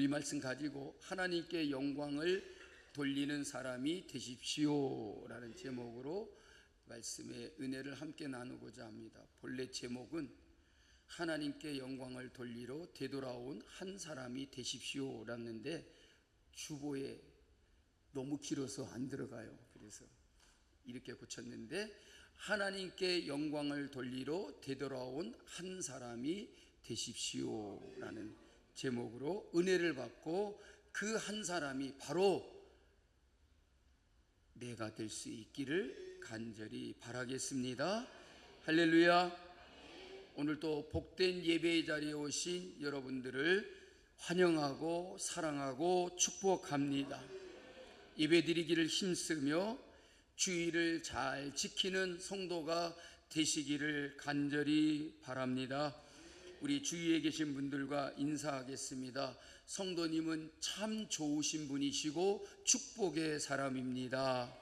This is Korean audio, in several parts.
오늘 이 말씀 가지고 하나님께 영광을 돌리는 사람이 되십시오 라는 제목으로 말씀의 은혜를 함께 나누고자 합니다. 본래 제목은 하나님께 영광을 돌리러 되돌아온 한 사람이 되십시오 라는데 주보에 너무 길어서 안 들어가요. 그래서 이렇게 고쳤는데 하나님께 영광을 돌리러 되돌아온 한 사람이 되십시오 라는 제목으로 은혜를 받고 그 한 사람이 바로 내가 될 수 있기를 간절히 바라겠습니다. 할렐루야. 오늘 또 복된 예배의 자리에 오신 여러분들을 환영하고 사랑하고 축복합니다. 예배 드리기를 힘쓰며 주의를 잘 지키는 성도가 되시기를 간절히 바랍니다. 우리 주위에 계신 분들과 인사하겠습니다. 성도님은 참 좋으신 분이시고 축복의 사람입니다.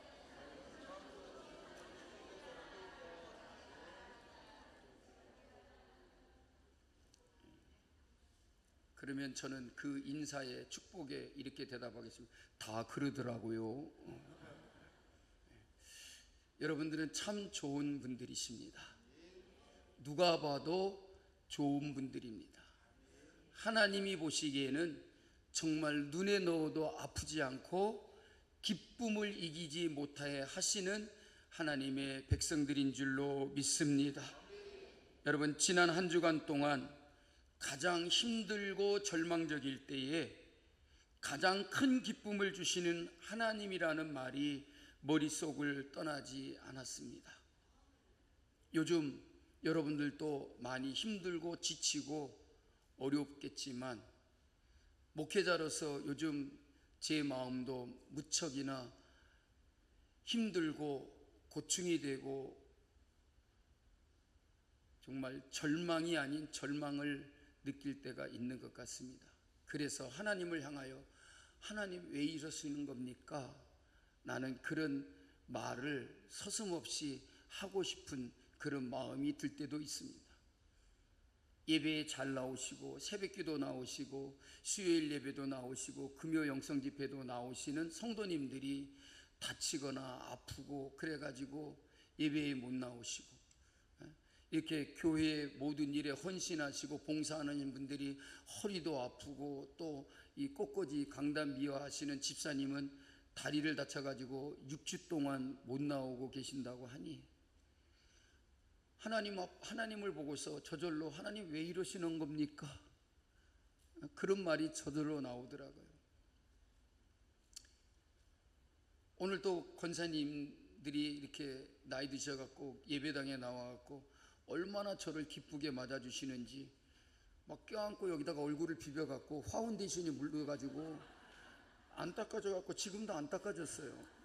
그러면 저는 그 인사에 축복에 이렇게 대답하겠습니다. 다 그러더라고요. 여러분들은 참 좋은 분들이십니다. 누가 봐도 좋은 분들입니다. 하나님이 보시기에는 정말 눈에 넣어도 아프지 않고 기쁨을 이기지 못하게 하시는 하나님의 백성들인 줄로 믿습니다. 여러분, 지난 한 주간 동안 가장 힘들고 절망적일 때에 가장 큰 기쁨을 주시는 하나님이라는 말이 머릿속을 떠나지 않았습니다. 요즘 여러분들도 많이 힘들고 지치고 어렵겠지만 목회자로서 요즘 제 마음도 무척이나 힘들고 고충이 되고 정말 절망이 아닌 절망을 느낄 때가 있는 것 같습니다. 그래서 하나님을 향하여 하나님 왜 이러시는 겁니까? 나는 그런 말을 서슴없이 하고 싶은 그런 마음이 들 때도 있습니다. 예배에 잘 나오시고 새벽기도 나오시고 수요일 예배도 나오시고 금요 영성 집회도 나오시는 성도님들이 다치거나 아프고 그래가지고 예배에 못 나오시고 이렇게 교회 모든 일에 헌신하시고 봉사하는 분들이 허리도 아프고 또 이 꽃꽂이 강단 미화하시는 집사님은 다리를 다쳐가지고 6주 동안 못 나오고 계신다고 하니 하나님을 보고서 저절로 하나님 왜 이러시는 겁니까? 그런 말이 저절로 나오더라고요. 오늘 또 권사님들이 이렇게 나이 드셔갖고 예배당에 나와갖고 얼마나 저를 기쁘게 맞아주시는지 막 껴안고 여기다가 얼굴을 비벼갖고 파운데이션이 묻어가지고 안 닦아져갖고 지금도 안 닦아졌어요.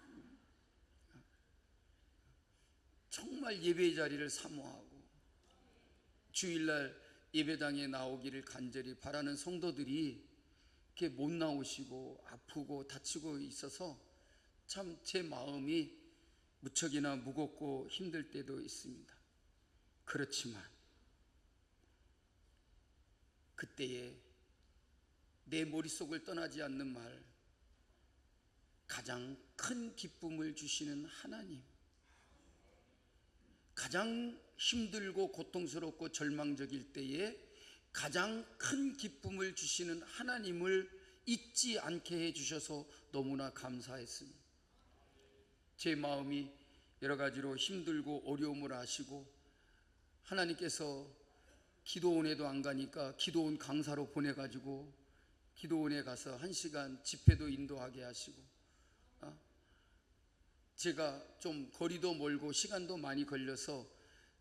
정말 예배의 자리를 사모하고 주일날 예배당에 나오기를 간절히 바라는 성도들이 이렇게 못 나오시고 아프고 다치고 있어서 참 제 마음이 무척이나 무겁고 힘들 때도 있습니다. 그렇지만 그때에 내 머릿속을 떠나지 않는 말, 가장 큰 기쁨을 주시는 하나님, 가장 힘들고 고통스럽고 절망적일 때에 가장 큰 기쁨을 주시는 하나님을 잊지 않게 해주셔서 너무나 감사했습니다. 제 마음이 여러 가지로 힘들고 어려움을 아시고 하나님께서 기도원에도 안 가니까 기도원 강사로 보내가지고 기도원에 가서 1시간 집회도 인도하게 하시고 제가 좀 거리도 멀고 시간도 많이 걸려서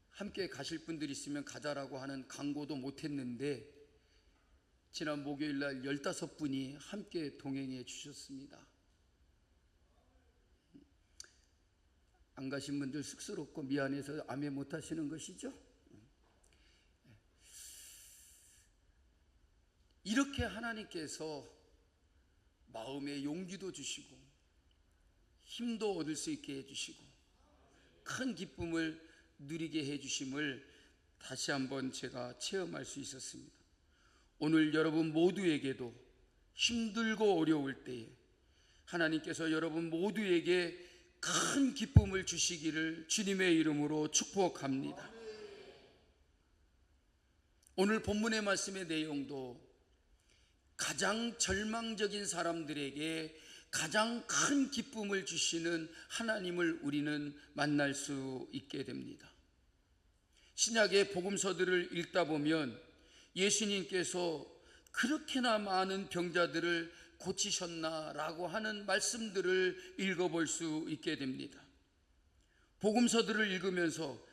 함께 가실 분들이 있으면 가자라고 하는 광고도 못했는데 지난 목요일날 15분이 함께 동행해 주셨습니다. 안 가신 분들 쑥스럽고 미안해서 아멘 못하시는 것이죠? 이렇게 하나님께서 마음에 용기도 주시고 힘도 얻을 수 있게 해주시고 큰 기쁨을 누리게 해주심을 다시 한번 제가 체험할 수 있었습니다. 오늘 여러분 모두에게도 힘들고 어려울 때에 하나님께서 여러분 모두에게 큰 기쁨을 주시기를 주님의 이름으로 축복합니다. 오늘 본문의 말씀의 내용도 가장 절망적인 사람들에게 가장 큰 기쁨을 주시는 하나님을 우리는 만날 수 있게 됩니다. 신약의 복음서들을 읽다 보면 예수님께서 그렇게나 많은 병자들을 고치셨나라고 하는 말씀들을 읽어볼 수 있게 됩니다. 복음서들을 읽으면서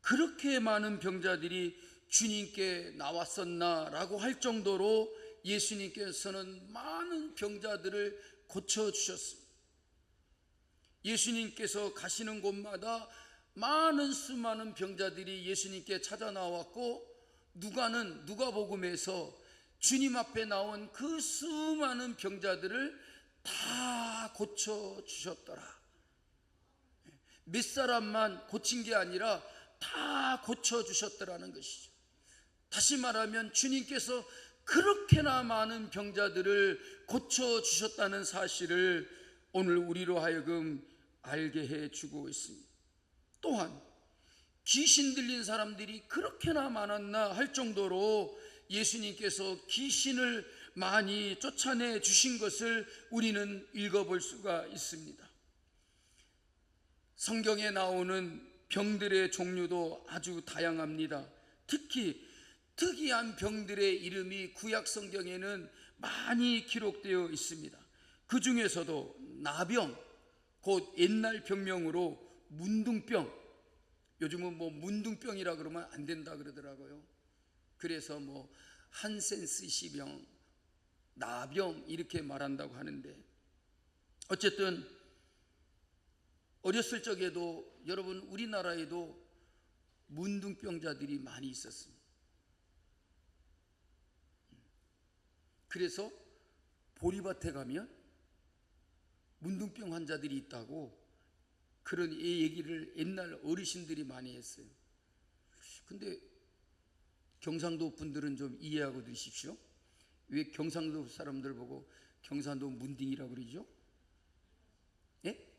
그렇게 많은 병자들이 주님께 나왔었나라고 할 정도로 예수님께서는 많은 병자들을 고쳐주셨습니다. 예수님께서 가시는 곳마다 많은 수많은 병자들이 예수님께 찾아 나왔고, 누가복음에서 주님 앞에 나온 그 수많은 병자들을 다 고쳐주셨더라. 몇 사람만 고친 게 아니라 다 고쳐주셨더라는 것이죠. 다시 말하면 주님께서 그렇게나 많은 병자들을 고쳐주셨다는 사실을 오늘 우리로 하여금 알게 해주고 있습니다. 또한 귀신 들린 사람들이 그렇게나 많았나 할 정도로 예수님께서 귀신을 많이 쫓아내 주신 것을 우리는 읽어볼 수가 있습니다. 성경에 나오는 병들의 종류도 아주 다양합니다. 특히 특이한 병들의 이름이 구약 성경에는 많이 기록되어 있습니다. 그 중에서도 나병, 곧 옛날 병명으로 문둥병, 요즘은 문둥병이라 그러면 안 된다 그러더라고요. 그래서 한센스 시병, 나병 이렇게 말한다고 하는데, 어쨌든 어렸을 적에도 여러분 우리나라에도 문둥병자들이 많이 있었습니다. 그래서 보리밭에 가면 문둥병 환자들이 있다고 그런 얘기를 옛날 어르신들이 많이 했어요. 근데 경상도 분들은 좀 이해하고 드십시오. 왜 경상도 사람들 보고 경상도 문딩이라고 그러죠? 예?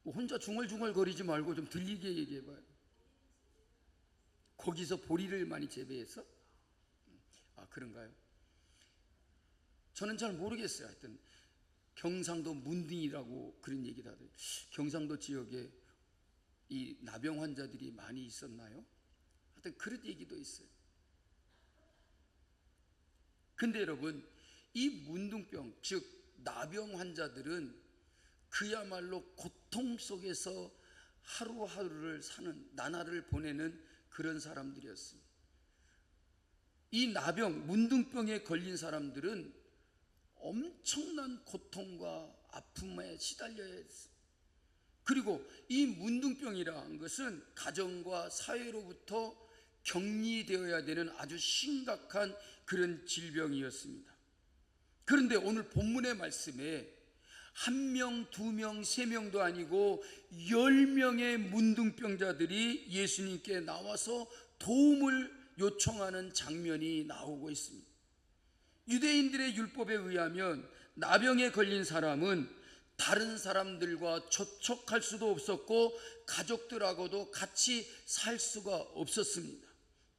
혼자 중얼중얼 거리지 말고 좀 들리게 얘기해봐요. 거기서 보리를 많이 재배해서? 그런가요? 저는 잘 모르겠어요. 하여튼 경상도 문딩이라고 그런 얘기를 하더라고요. 경상도 지역에 이 나병 환자들이 많이 있었나요? 하여튼 그런 얘기도 있어요. 근데 여러분, 이 문둥병, 즉 나병 환자들은 그야말로 고통 속에서 하루하루를 사는, 나날을 보내는 그런 사람들이었습니다. 이 나병, 문둥병에 걸린 사람들은 엄청난 고통과 아픔에 시달려야 했어요. 그리고 이 문둥병이라는 것은 가정과 사회로부터 격리되어야 되는 아주 심각한 그런 질병이었습니다. 그런데 오늘 본문의 말씀에 1명, 2명, 3명도 아니고 10명의 문둥병자들이 예수님께 나와서 도움을 요청하는 장면이 나오고 있습니다. 유대인들의 율법에 의하면 나병에 걸린 사람은 다른 사람들과 접촉할 수도 없었고 가족들하고도 같이 살 수가 없었습니다.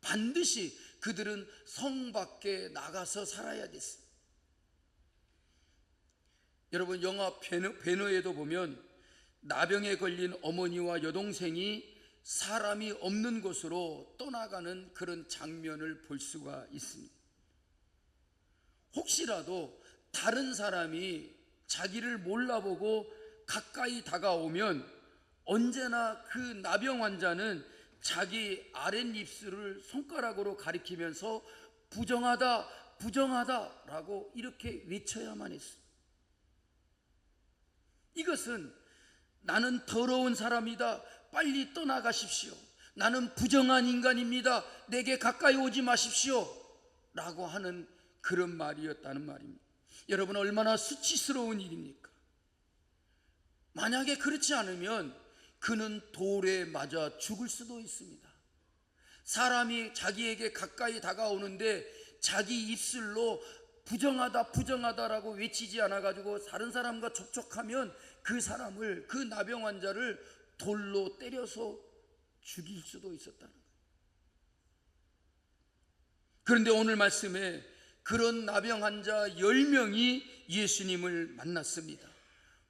반드시 그들은 성 밖에 나가서 살아야 됐습니다. 여러분, 영화 배너에도 보면 나병에 걸린 어머니와 여동생이 사람이 없는 곳으로 떠나가는 그런 장면을 볼 수가 있습니다. 혹시라도 다른 사람이 자기를 몰라보고 가까이 다가오면 언제나 그 나병 환자는 자기 아랫입술을 손가락으로 가리키면서 부정하다, 부정하다라고 이렇게 외쳐야만 했습니다. 이것은 나는 더러운 사람이다, 빨리 떠나가십시오, 나는 부정한 인간입니다, 내게 가까이 오지 마십시오 라고 하는 그런 말이었다는 말입니다. 여러분, 얼마나 수치스러운 일입니까? 만약에 그렇지 않으면 그는 돌에 맞아 죽을 수도 있습니다. 사람이 자기에게 가까이 다가오는데 자기 입술로 부정하다 부정하다라고 외치지 않아가지고 다른 사람과 접촉하면 그 사람을, 그 나병 환자를 돌로 때려서 죽일 수도 있었다는 거예요. 그런데 오늘 말씀에 그런 나병 환자 10명이 예수님을 만났습니다.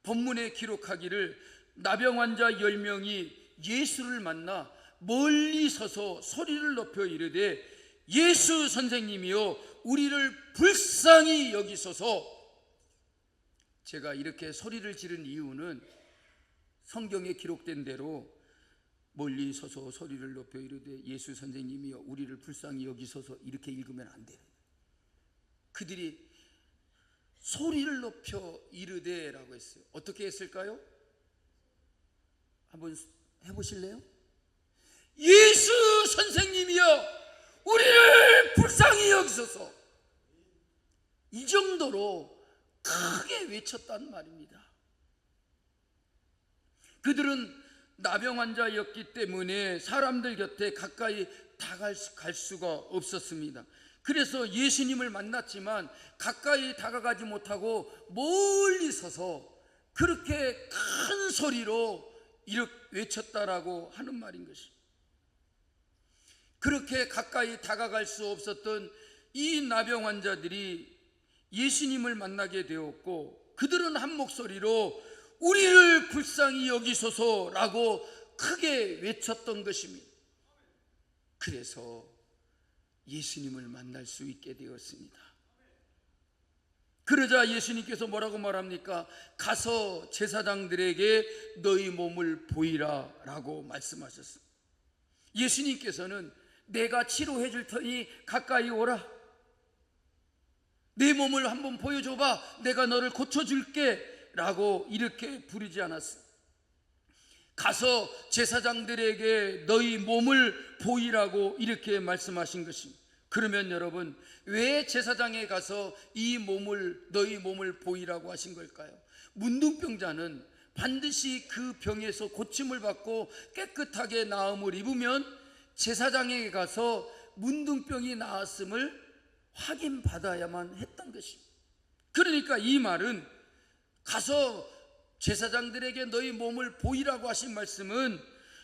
본문에 기록하기를 나병 환자 10명이 예수를 만나 멀리 서서 소리를 높여 이르되 예수 선생님이여 우리를 불쌍히 여기소서. 제가 이렇게 소리를 지른 이유는 성경에 기록된 대로 멀리 서서 소리를 높여 이르되 예수 선생님이여 우리를 불쌍히 여기소서 이렇게 읽으면 안 돼요. 그들이 소리를 높여 이르되 라고 했어요. 어떻게 했을까요? 한번 해보실래요? 예수 선생님이여 우리를 불쌍히 여기소서. 이 정도로 크게 외쳤단 말입니다. 그들은 나병 환자였기 때문에 사람들 곁에 가까이 다가갈 수가 없었습니다. 그래서 예수님을 만났지만 가까이 다가가지 못하고 멀리 서서 그렇게 큰 소리로 이렇게 외쳤다라고 하는 말인 것입니다. 그렇게 가까이 다가갈 수 없었던 이 나병 환자들이 예수님을 만나게 되었고 그들은 한 목소리로 우리를 불쌍히 여기소서라고 크게 외쳤던 것입니다. 그래서 예수님을 만날 수 있게 되었습니다. 그러자 예수님께서 뭐라고 말합니까? 가서 제사장들에게 너희 몸을 보이라 라고 말씀하셨습니다. 예수님께서는 내가 치료해 줄 테니 가까이 오라, 내 몸을 한번 보여줘봐, 내가 너를 고쳐줄게 라고 이렇게 부르지 않았어요. 가서 제사장들에게 너희 몸을 보이라고 이렇게 말씀하신 것입니다. 그러면 여러분, 왜 제사장에 가서 너희 몸을 보이라고 하신 걸까요? 문둥병자는 반드시 그 병에서 고침을 받고 깨끗하게 나음을 입으면 제사장에게 가서 문둥병이 나았음을 확인받아야만 했던 것입니다. 그러니까 이 말은 가서 제사장들에게 너희 몸을 보이라고 하신 말씀은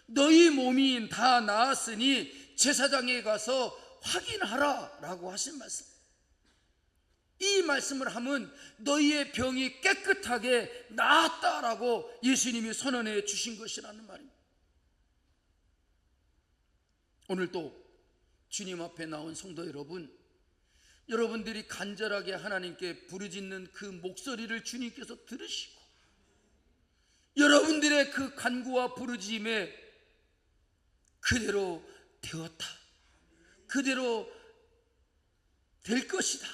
너희 몸이 다 나았으니 제사장에 가서 확인하라 라고 하신 말씀. 이 말씀을 하면 너희의 병이 깨끗하게 나았다라고 예수님이 선언해 주신 것이라는 말입니다. 오늘도 주님 앞에 나온 성도 여러분, 여러분들이 간절하게 하나님께 부르짖는 그 목소리를 주님께서 들으시고 여러분들의 그 간구와 부르짖음에 그대로 되었다, 그대로 될 것이다,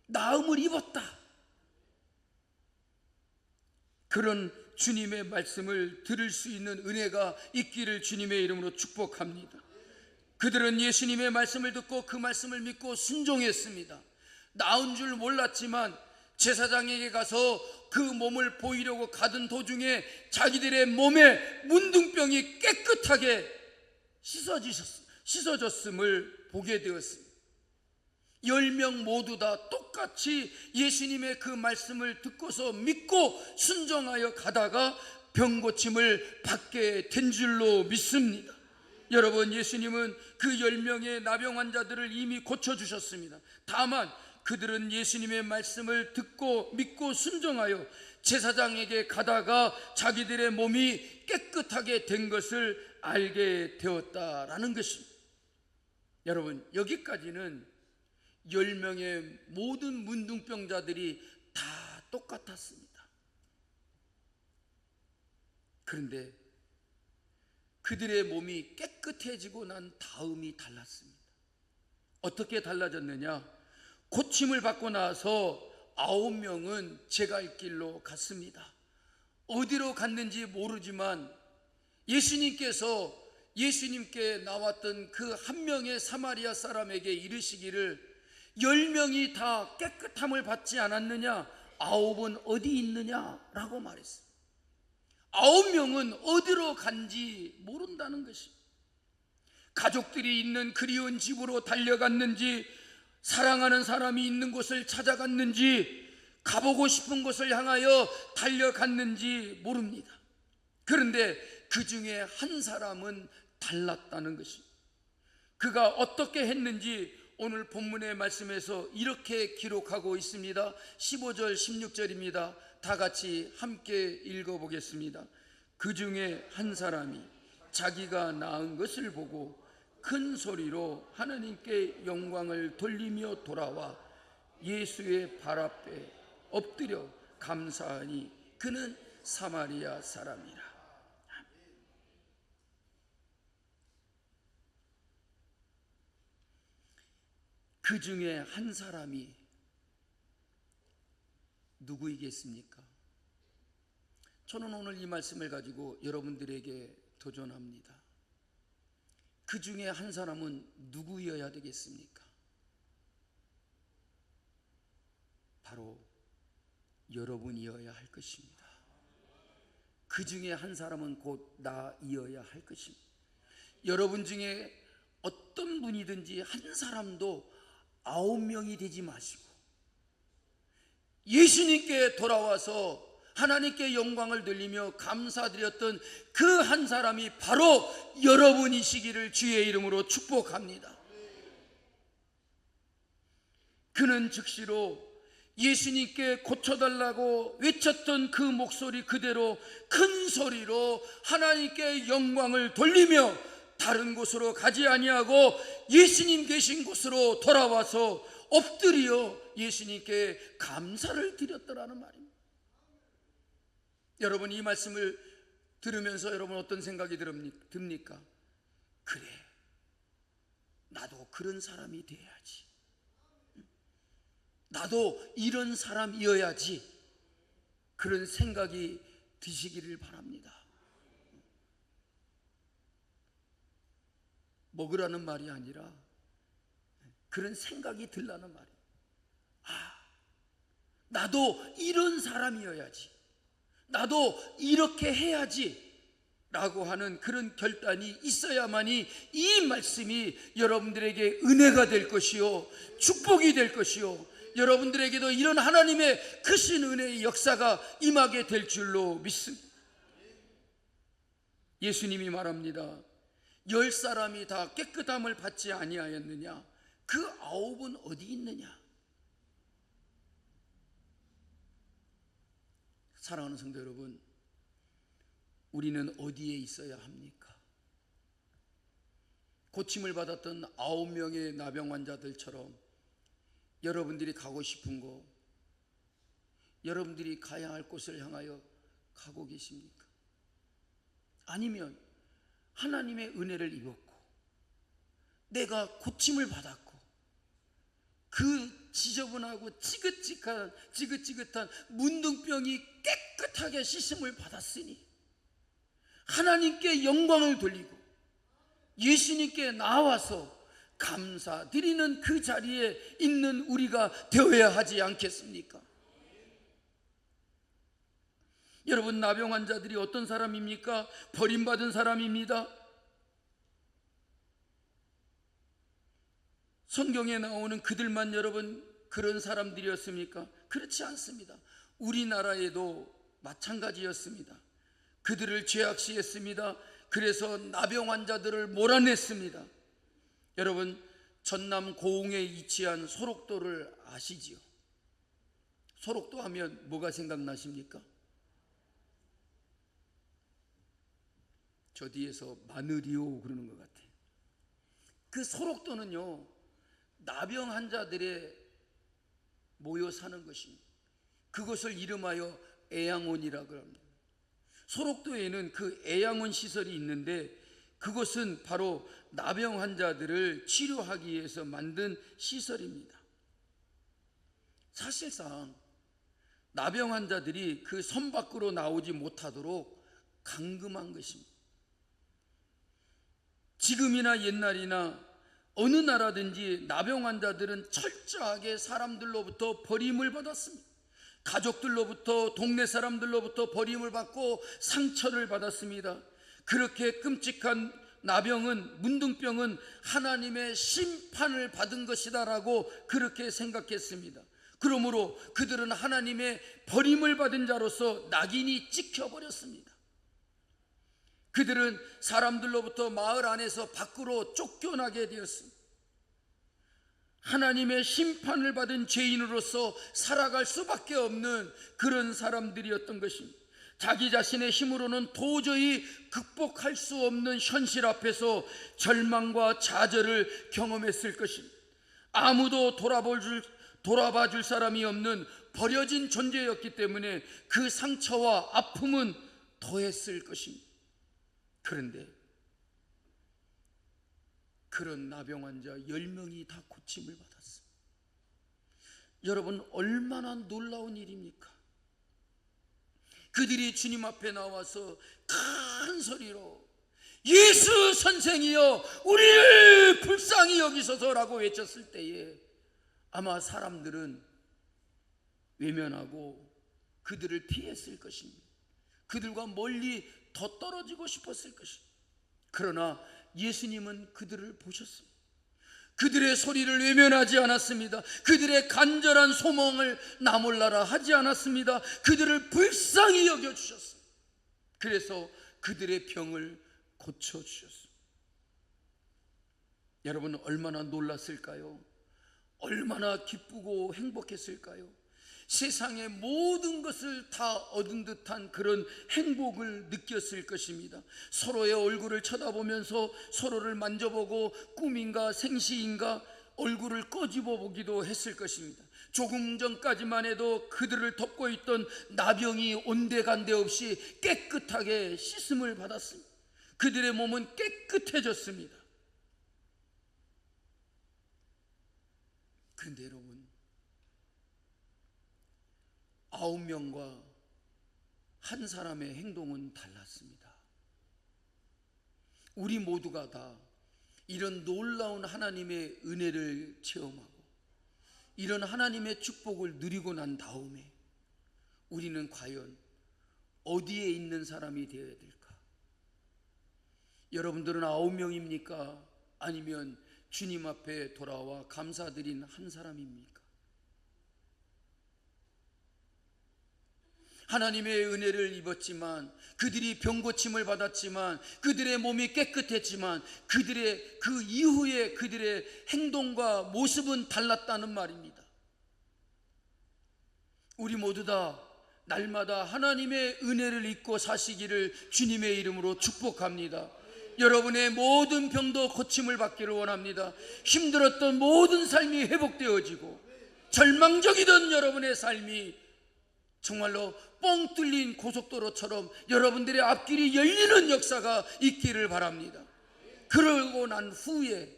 나음을 입었다, 그런 주님의 말씀을 들을 수 있는 은혜가 있기를 주님의 이름으로 축복합니다. 그들은 예수님의 말씀을 듣고 그 말씀을 믿고 순종했습니다. 나은 줄 몰랐지만 제사장에게 가서 그 몸을 보이려고 가던 도중에 자기들의 몸에 문둥병이 깨끗하게 씻어졌음을 보게 되었습니다. 10명 모두 다 똑같이 예수님의 그 말씀을 듣고서 믿고 순종하여 가다가 병고침을 받게 된 줄로 믿습니다. 여러분, 예수님은 그 10명의 나병 환자들을 이미 고쳐주셨습니다. 다만 그들은 예수님의 말씀을 듣고 믿고 순종하여 제사장에게 가다가 자기들의 몸이 깨끗하게 된 것을 알게 되었다라는 것입니다. 여러분, 여기까지는 10명의 모든 문둥병자들이 다 똑같았습니다. 그런데 그들의 몸이 깨끗해지고 난 다음이 달랐습니다. 어떻게 달라졌느냐? 고침을 받고 나서 9명은 제갈 길로 갔습니다. 어디로 갔는지 모르지만 예수님께 나왔던 그 한 명의 사마리아 사람에게 이르시기를 10명이 다 깨끗함을 받지 않았느냐? 9은 어디 있느냐라고 말했어요. 9명은 어디로 간지 모른다는 것입니다. 가족들이 있는 그리운 집으로 달려갔는지, 사랑하는 사람이 있는 곳을 찾아갔는지, 가보고 싶은 곳을 향하여 달려갔는지 모릅니다. 그런데 그 중에 한 사람은 달랐다는 것입니다. 그가 어떻게 했는지 오늘 본문의 말씀에서 이렇게 기록하고 있습니다. 15절 16절입니다. 다 같이 함께 읽어보겠습니다. 그 중에 한 사람이 자기가 낳은 것을 보고 큰 소리로 하나님께 영광을 돌리며 돌아와 예수의 발 앞에 엎드려 감사하니 그는 사마리아 사람이라. 그 중에 한 사람이 누구이겠습니까? 저는 오늘 이 말씀을 가지고 여러분들에게 도전합니다. 그 중에 한 사람은 누구여야 되겠습니까? 바로 여러분이어야 할 것입니다. 그 중에 한 사람은 곧 나이어야 할 것입니다. 여러분 중에 어떤 분이든지 한 사람도 9명이 되지 마시고 예수님께 돌아와서 하나님께 영광을 돌리며 감사드렸던 그 한 사람이 바로 여러분이시기를 주의 이름으로 축복합니다. 그는 즉시로 예수님께 고쳐달라고 외쳤던 그 목소리 그대로 큰 소리로 하나님께 영광을 돌리며 다른 곳으로 가지 아니하고 예수님 계신 곳으로 돌아와서 엎드려 예수님께 감사를 드렸더라는 말입니다. 여러분, 이 말씀을 들으면서 여러분 어떤 생각이 듭니까? 그래, 나도 그런 사람이 돼야지, 나도 이런 사람이어야지, 그런 생각이 드시기를 바랍니다. 먹으라는 말이 아니라 그런 생각이 들라는 말이에요. 나도 이런 사람이어야지, 나도 이렇게 해야지 라고 하는 그런 결단이 있어야만이 이 말씀이 여러분들에게 은혜가 될 것이요 축복이 될 것이요 여러분들에게도 이런 하나님의 크신 은혜의 역사가 임하게 될 줄로 믿습니다. 예수님이 말합니다. 10사람이 다 깨끗함을 받지 아니하였느냐? 그 9은 어디 있느냐? 사랑하는 성도 여러분, 우리는 어디에 있어야 합니까? 고침을 받았던 9명의 나병 환자들처럼 여러분들이 가고 싶은 곳, 여러분들이 가야 할 곳을 향하여 가고 계십니까? 아니면 하나님의 은혜를 입었고 내가 고침을 받았고 그 지저분하고 지긋지긋한 문둥병이 깨끗하게 씻음을 받았으니 하나님께 영광을 돌리고 예수님께 나와서 감사드리는 그 자리에 있는 우리가 되어야 하지 않겠습니까? 여러분, 나병 환자들이 어떤 사람입니까? 버림받은 사람입니다. 성경에 나오는 그들만 여러분 그런 사람들이었습니까? 그렇지 않습니다. 우리나라에도 마찬가지였습니다. 그들을 죄악시했습니다. 그래서 나병 환자들을 몰아냈습니다. 여러분, 전남 고흥에 위치한 소록도를 아시지요? 소록도 하면 뭐가 생각나십니까? 저 뒤에서 마늘이요 그러는 것 같아요. 그 소록도는요, 나병 환자들의 모여 사는 것입니다. 그것을 이름하여 애양원이라고 합니다. 소록도에는 그 애양원 시설이 있는데 그것은 바로 나병 환자들을 치료하기 위해서 만든 시설입니다. 사실상 나병 환자들이 그 섬 밖으로 나오지 못하도록 감금한 것입니다. 지금이나 옛날이나 어느 나라든지 나병 환자들은 철저하게 사람들로부터 버림을 받았습니다. 가족들로부터, 동네 사람들로부터 버림을 받고 상처를 받았습니다. 그렇게 끔찍한 나병은, 문둥병은 하나님의 심판을 받은 것이다라고 그렇게 생각했습니다. 그러므로 그들은 하나님의 버림을 받은 자로서 낙인이 찍혀버렸습니다. 그들은 사람들로부터 마을 안에서 밖으로 쫓겨나게 되었습니다. 하나님의 심판을 받은 죄인으로서 살아갈 수밖에 없는 그런 사람들이었던 것입니다. 자기 자신의 힘으로는 도저히 극복할 수 없는 현실 앞에서 절망과 좌절을 경험했을 것입니다. 아무도 돌아봐 줄 사람이 없는 버려진 존재였기 때문에 그 상처와 아픔은 더했을 것입니다. 그런데 그런 나병 환자 10명이 다 고침을 받았습니다. 여러분, 얼마나 놀라운 일입니까? 그들이 주님 앞에 나와서 큰 소리로 예수 선생이여 우리를 불쌍히 여기소서라고 외쳤을 때에 아마 사람들은 외면하고 그들을 피했을 것입니다. 그들과 멀리 더 떨어지고 싶었을 것입니다. 그러나 예수님은 그들을 보셨습니다. 그들의 소리를 외면하지 않았습니다. 그들의 간절한 소망을 나몰라라 하지 않았습니다. 그들을 불쌍히 여겨주셨습니다. 그래서 그들의 병을 고쳐주셨습니다. 여러분, 얼마나 놀랐을까요? 얼마나 기쁘고 행복했을까요? 세상의 모든 것을 다 얻은 듯한 그런 행복을 느꼈을 것입니다. 서로의 얼굴을 쳐다보면서 서로를 만져보고 꿈인가 생시인가 얼굴을 꺼집어 보기도 했을 것입니다. 조금 전까지만 해도 그들을 덮고 있던 나병이 온데간데 없이 깨끗하게 씻음을 받았습니다. 그들의 몸은 깨끗해졌습니다. 그런데 여러분, 9명과 한 사람의 행동은 달랐습니다. 우리 모두가 다 이런 놀라운 하나님의 은혜를 체험하고 이런 하나님의 축복을 누리고 난 다음에 우리는 과연 어디에 있는 사람이 되어야 될까? 여러분들은 9명입니까? 아니면 주님 앞에 돌아와 감사드린 한 사람입니까? 하나님의 은혜를 입었지만, 그들이 병고침을 받았지만, 그들의 몸이 깨끗했지만 그들의 그 이후에 그들의 행동과 모습은 달랐다는 말입니다. 우리 모두 다 날마다 하나님의 은혜를 입고 사시기를 주님의 이름으로 축복합니다. 여러분의 모든 병도 고침을 받기를 원합니다. 힘들었던 모든 삶이 회복되어지고 절망적이던 여러분의 삶이 정말로 뻥 뚫린 고속도로처럼 여러분들의 앞길이 열리는 역사가 있기를 바랍니다. 그러고 난 후에,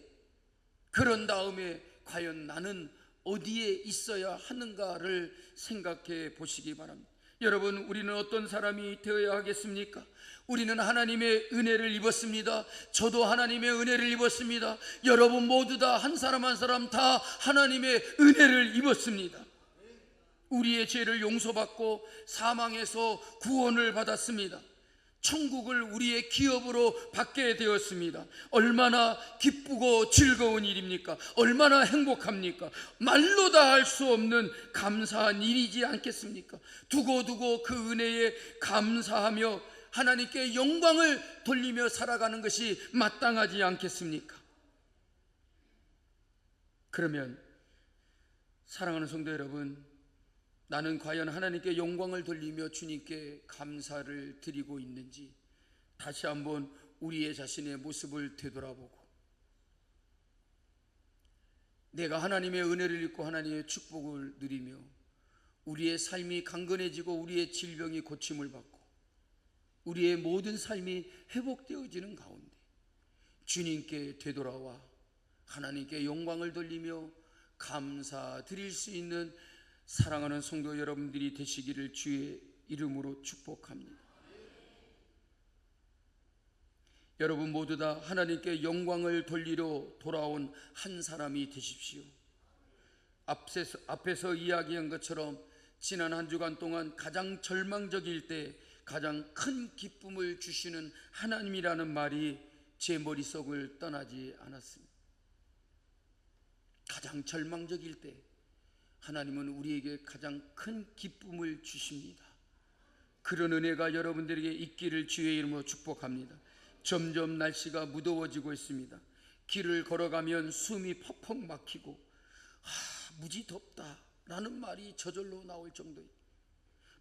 그런 다음에 과연 나는 어디에 있어야 하는가를 생각해 보시기 바랍니다. 여러분, 우리는 어떤 사람이 되어야 하겠습니까? 우리는 하나님의 은혜를 입었습니다. 저도 하나님의 은혜를 입었습니다. 여러분 모두 다 한 사람 한 사람 다 하나님의 은혜를 입었습니다. 우리의 죄를 용서받고 사망에서 구원을 받았습니다. 천국을 우리의 기업으로 받게 되었습니다. 얼마나 기쁘고 즐거운 일입니까? 얼마나 행복합니까? 말로 다 할 수 없는 감사한 일이지 않겠습니까? 두고두고 그 은혜에 감사하며 하나님께 영광을 돌리며 살아가는 것이 마땅하지 않겠습니까? 그러면 사랑하는 성도 여러분, 나는 과연 하나님께 영광을 돌리며 주님께 감사를 드리고 있는지 다시 한번 우리의 자신의 모습을 되돌아보고, 내가 하나님의 은혜를 입고 하나님의 축복을 누리며 우리의 삶이 강건해지고 우리의 질병이 고침을 받고 우리의 모든 삶이 회복되어지는 가운데 주님께 되돌아와 하나님께 영광을 돌리며 감사드릴 수 있는 사랑하는 성도 여러분들이 되시기를 주의 이름으로 축복합니다. 여러분 모두 다 하나님께 영광을 돌리러 돌아온 한 사람이 되십시오. 앞에서 이야기한 것처럼 지난 한 주간 동안 가장 절망적일 때 가장 큰 기쁨을 주시는 하나님이라는 말이 제 머릿속을 떠나지 않았습니다. 가장 절망적일 때 하나님은 우리에게 가장 큰 기쁨을 주십니다. 그런 은혜가 여러분들에게 있기를 주의 이름으로 축복합니다. 점점 날씨가 무더워지고 있습니다. 길을 걸어가면 숨이 퍽퍽 막히고 무지 덥다 라는 말이 저절로 나올 정도입니다.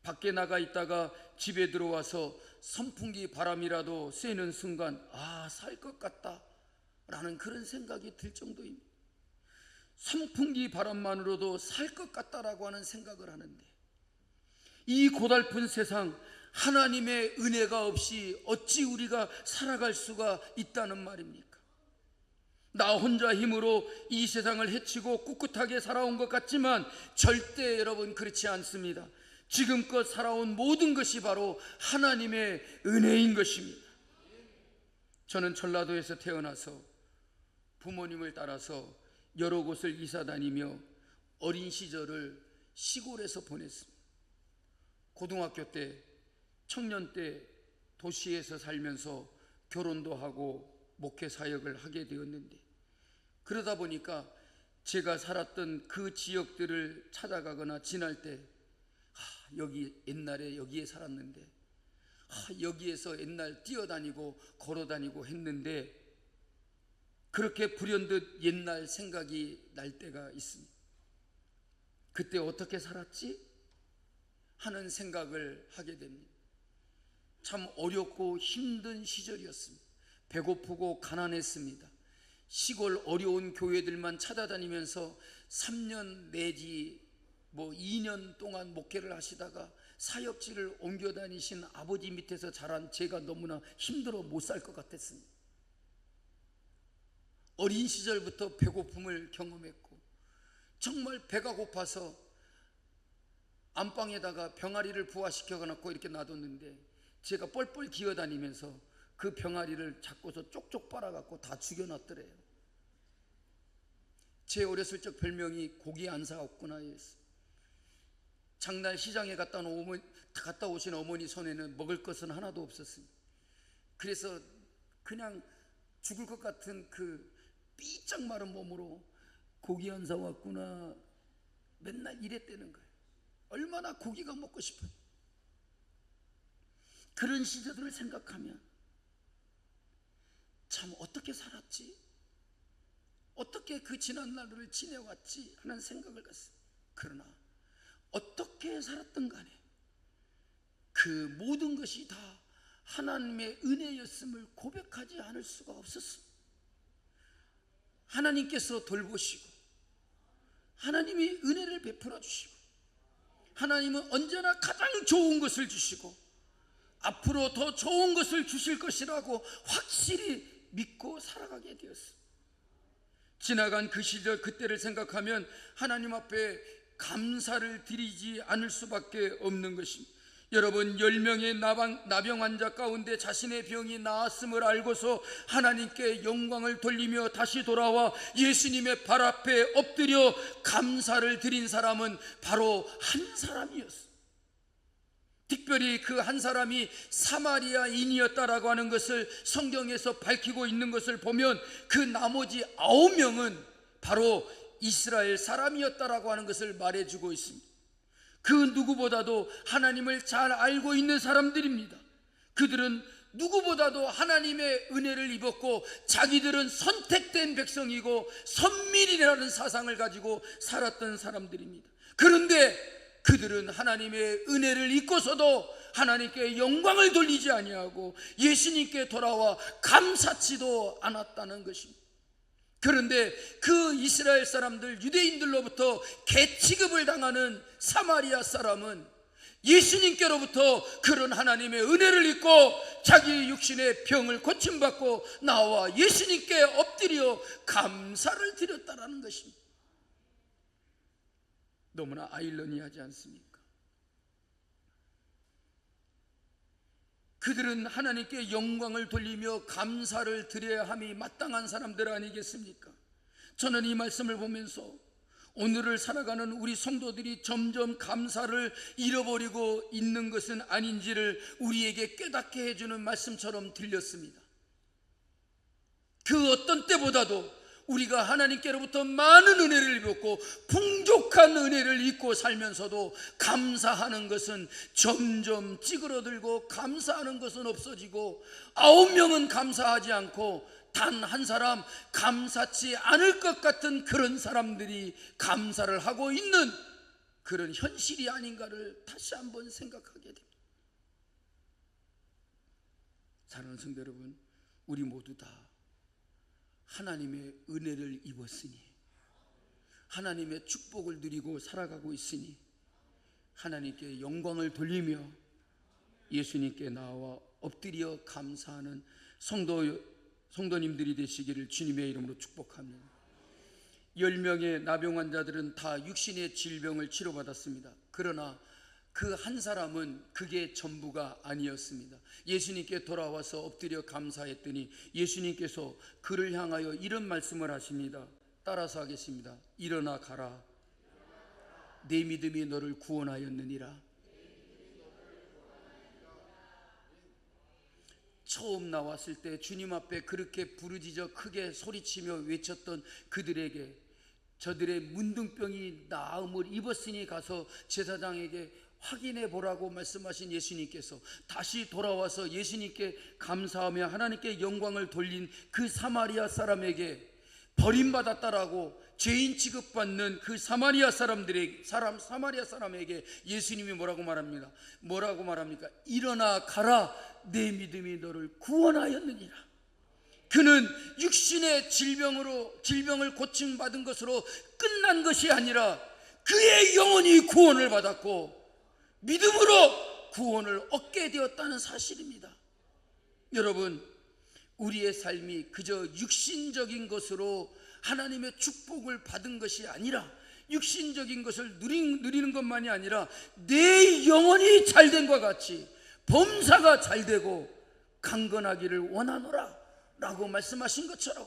밖에 나가 있다가 집에 들어와서 선풍기 바람이라도 쐬는 순간 살 것 같다 라는 그런 생각이 들 정도입니다. 선풍기 바람만으로도 살 것 같다라고 하는 생각을 하는데, 이 고달픈 세상 하나님의 은혜가 없이 어찌 우리가 살아갈 수가 있다는 말입니까? 나 혼자 힘으로 이 세상을 헤치고 꿋꿋하게 살아온 것 같지만 절대 여러분 그렇지 않습니다. 지금껏 살아온 모든 것이 바로 하나님의 은혜인 것입니다. 저는 전라도에서 태어나서 부모님을 따라서 여러 곳을 이사 다니며 어린 시절을 시골에서 보냈습니다. 고등학교 때, 청년 때 도시에서 살면서 결혼도 하고 목회 사역을 하게 되었는데, 그러다 보니까 제가 살았던 그 지역들을 찾아가거나 지날 때 여기 옛날에 여기에 살았는데, 여기에서 옛날 뛰어다니고 걸어다니고 했는데, 그렇게 불현듯 옛날 생각이 날 때가 있습니다. 그때 어떻게 살았지? 하는 생각을 하게 됩니다. 참 어렵고 힘든 시절이었습니다. 배고프고 가난했습니다. 시골 어려운 교회들만 찾아다니면서 3년 내지 2년 동안 목회를 하시다가 사역지를 옮겨 다니신 아버지 밑에서 자란 제가 너무나 힘들어 못 살 것 같았습니다. 어린 시절부터 배고픔을 경험했고, 정말 배가 고파서 안방에다가 병아리를 부화시켜 놓고 이렇게 놔뒀는데, 제가 뻘뻘 기어다니면서 그 병아리를 잡고서 쪽쪽 빨아갖고 다 죽여놨더래요. 제 어렸을 적 별명이 고기 안 사왔구나였어요. 장날 시장에 갔다 오신 어머니 손에는 먹을 것은 하나도 없었습니다. 그래서 그냥 죽을 것 같은 그 삐쩍 마른 몸으로 고기 안 사왔구나 맨날 이랬다는 거예요. 얼마나 고기가 먹고 싶어요. 그런 시절을 생각하면 참 어떻게 살았지? 어떻게 그 지난 날을 지내왔지? 하는 생각을 갖습니다. 그러나 어떻게 살았든 간에 그 모든 것이 다 하나님의 은혜였음을 고백하지 않을 수가 없었습니다. 하나님께서 돌보시고, 하나님이 은혜를 베풀어 주시고, 하나님은 언제나 가장 좋은 것을 주시고 앞으로 더 좋은 것을 주실 것이라고 확실히 믿고 살아가게 되었습니다. 지나간 그 시절 그때를 생각하면 하나님 앞에 감사를 드리지 않을 수밖에 없는 것입니다. 여러분, 10명의 나병 환자 가운데 자신의 병이 나았음을 알고서 하나님께 영광을 돌리며 다시 돌아와 예수님의 발 앞에 엎드려 감사를 드린 사람은 바로 한 사람이었어요. 특별히 그 한 사람이 사마리아인이었다라고 하는 것을 성경에서 밝히고 있는 것을 보면 그 나머지 9명은 바로 이스라엘 사람이었다라고 하는 것을 말해주고 있습니다. 그 누구보다도 하나님을 잘 알고 있는 사람들입니다. 그들은 누구보다도 하나님의 은혜를 입었고 자기들은 선택된 백성이고 선민이라는 사상을 가지고 살았던 사람들입니다. 그런데 그들은 하나님의 은혜를 잊고서도 하나님께 영광을 돌리지 아니하고 예수님께 돌아와 감사치도 않았다는 것입니다. 그런데 그 이스라엘 사람들, 유대인들로부터 개취급을 당하는 사마리아 사람은 예수님께로부터 그런 하나님의 은혜를 입고 자기 육신의 병을 고침받고 나와 예수님께 엎드려 감사를 드렸다라는 것입니다. 너무나 아이러니하지 않습니까? 그들은 하나님께 영광을 돌리며 감사를 드려야 함이 마땅한 사람들 아니겠습니까? 저는 이 말씀을 보면서 오늘을 살아가는 우리 성도들이 점점 감사를 잃어버리고 있는 것은 아닌지를 우리에게 깨닫게 해주는 말씀처럼 들렸습니다. 그 어떤 때보다도 우리가 하나님께로부터 많은 은혜를 입었고 풍족한 은혜를 입고 살면서도 감사하는 것은 점점 찌그러들고 감사하는 것은 없어지고 9명은 감사하지 않고 단 한 사람 감사치 않을 것 같은 그런 사람들이 감사를 하고 있는 그런 현실이 아닌가를 다시 한번 생각하게 됩니다. 사랑하는 성도 여러분, 우리 모두 다 하나님의 은혜를 입었으니, 하나님의 축복을 누리고 살아가고 있으니 하나님께 영광을 돌리며 예수님께 나와 엎드려 감사하는 성도님들이 되시기를 주님의 이름으로 축복합니다. 10명의 나병 환자들은 다 육신의 질병을 치료받았습니다. 그러나 그 한 사람은 그게 전부가 아니었습니다. 예수님께 돌아와서 엎드려 감사했더니 예수님께서 그를 향하여 이런 말씀을 하십니다. 따라서 하겠습니다. 일어나 가라. 내 믿음이 너를 구원하였느니라. 처음 나왔을 때 주님 앞에 그렇게 부르짖어 크게 소리치며 외쳤던 그들에게 저들의 문둥병이 나음을 입었으니 가서 제사장에게 확인해 보라고 말씀하신 예수님께서 다시 돌아와서 예수님께 감사하며 하나님께 영광을 돌린 그 사마리아 사람에게 버림받았다라고 죄인 취급받는 그 사마리아 사람에게 예수님이 뭐라고 말합니까? 일어나 가라. 내 믿음이 너를 구원하였느니라. 그는 육신의 질병을 고침받은 것으로 끝난 것이 아니라 그의 영혼이 구원을 받았고 믿음으로 구원을 얻게 되었다는 사실입니다. 여러분, 우리의 삶이 그저 육신적인 것으로 하나님의 축복을 받은 것이 아니라 육신적인 것을 누리는 것만이 아니라 내 영혼이 잘된 것과 같이 범사가 잘되고 강건하기를 원하노라 라고 말씀하신 것처럼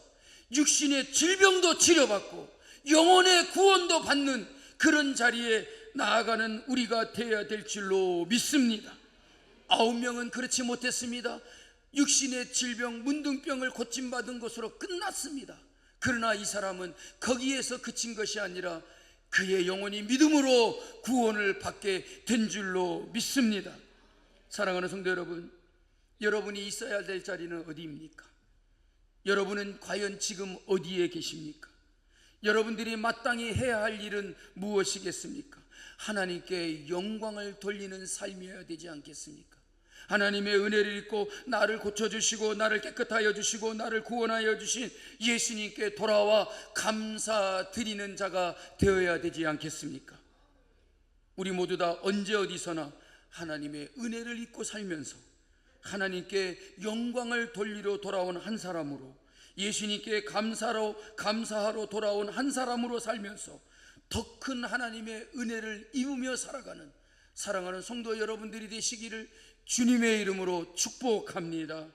육신의 질병도 치료받고 영혼의 구원도 받는 그런 자리에 나아가는 우리가 되어야 될 줄로 믿습니다. 9명은 그렇지 못했습니다. 육신의 질병, 문둥병을 고침받은 것으로 끝났습니다. 그러나 이 사람은 거기에서 그친 것이 아니라 그의 영혼이 믿음으로 구원을 받게 된 줄로 믿습니다. 사랑하는 성도 여러분, 여러분이 있어야 될 자리는 어디입니까? 여러분은 과연 지금 어디에 계십니까? 여러분들이 마땅히 해야 할 일은 무엇이겠습니까? 하나님께 영광을 돌리는 삶이어야 되지 않겠습니까? 하나님의 은혜를 입고 나를 고쳐주시고 나를 깨끗하여 주시고 나를 구원하여 주신 예수님께 돌아와 감사드리는 자가 되어야 되지 않겠습니까? 우리 모두 다 언제 어디서나 하나님의 은혜를 입고 살면서 하나님께 영광을 돌리러 돌아온 한 사람으로, 예수님께 감사하러 돌아온 한 사람으로 살면서 더 큰 하나님의 은혜를 입으며 살아가는 사랑하는 성도 여러분들이 되시기를 주님의 이름으로 축복합니다.